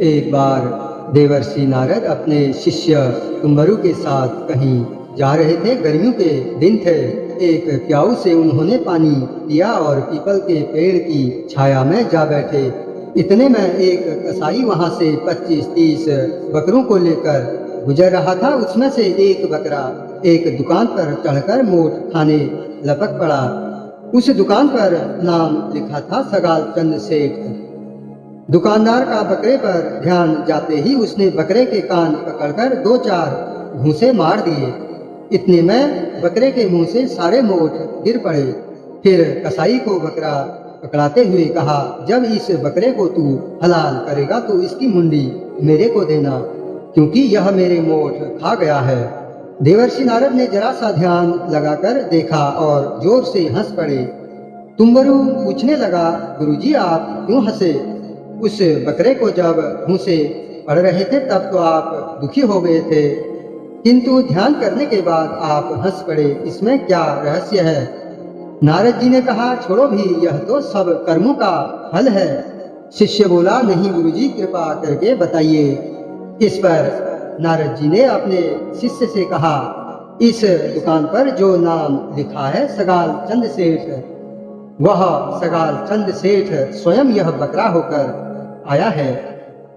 एक बार देवर्षि नारद अपने शिष्य तुम्बरु के साथ कहीं जा रहे थे। गर्मियों के दिन थे। एक प्याऊ से उन्होंने पानी पिया और पीपल के पेड़ की छाया में जा बैठे। इतने में एक कसाई वहां से 25-30 बकरों को लेकर गुजर रहा था। उसमें से एक बकरा एक दुकान पर चढ़कर मोट खाने लपक पड़ा। उस दुकान पर नाम लिखा था सगाल चंद सेठ। दुकानदार का बकरे पर ध्यान जाते ही उसने बकरे के कान पकड़कर 2-4 घूंसे मार दिए। इतने में बकरे के मुंह से सारे मोट गिर पड़े। फिर कसाई को बकरा पकड़ाते हुए कहा, जब इस बकरे को तू हलाल करेगा तो इसकी मुंडी मेरे को देना, क्योंकि यह मेरे मोट खा गया है। देवर्षि नारद ने जरा सा ध्यान लगाकर देखा और जोर से हंस पड़े। तुम्बरु पूछने लगा, गुरुजी आप क्यों हंसे? उस बकरे को जब घूंसे पड़ रहे थे तब तो आप दुखी हो गए थे, किंतु ध्यान करने के बाद आप हंस पड़े, इसमें क्या रहस्य है? नारद जी ने कहा, छोड़ो भी, यह तो सब कर्मों का फल है। शिष्य बोला, नहीं गुरुजी, कृपा करके बताइए। इस पर नारद जी ने अपने शिष्य से कहा, इस दुकान पर जो नाम लिखा है सगाल चंद सेठ, वह सगाल चंद सेठ स्वयं यह बकरा होकर आया है।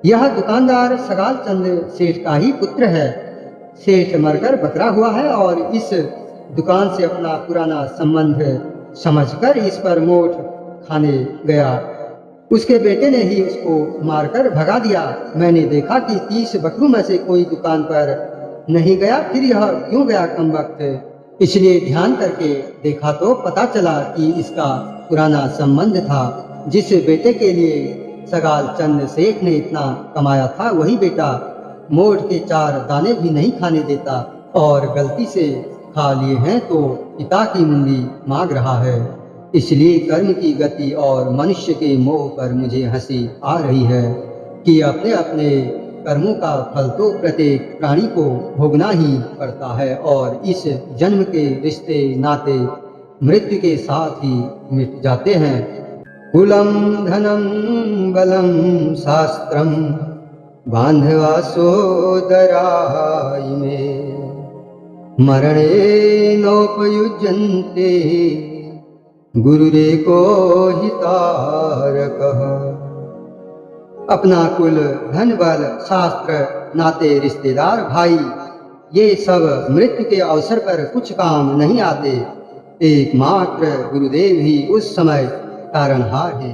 यह दुकानदार सगाल चंद सेठ का ही पुत्र है। सेठ मरकर बकरा हुआ है और इस दुकान से अपना पुराना संबंध समझकर इस पर मोट खाने गया। उसके बेटे ने ही उसको मारकर भगा दिया। मैंने देखा कि 30 बकरों में से कोई दुकान पर नहीं गया, फिर यह क्यों गया कमबख्त? इसलिए ध्यान करके देखा तो पता चला कि इसका पुराना संबंध था। जिस बेटे के लिए सगाल चंद सेठ ने इतना कमाया था, वही बेटा मोट के 4 दाने भी नहीं खाने देता और गलती से खा लिए हैं तो पिता की मुंडी मांग रहा है। इसलिए कर्म की गति और मनुष्य के मोह पर मुझे हंसी आ रही है कि अपने अपने कर्मों का फल तो प्रत्येक प्राणी को भोगना ही पड़ता है और इस जन्म के रिश्ते नाते मृत्यु के साथ ही मिट जाते हैं। कुलम धनम बलम शास्त्रम बांधवा सोदराय में मरणे नोपयुज्यन्ते गुरुरेको हितारकः। अपना कुल, धन बल, शास्त्र, नाते, रिश्तेदार, भाई, ये सब मृत्यु के अवसर पर कुछ काम नहीं आते। एकमात्र गुरुदेव ही उस समय तारणहार है।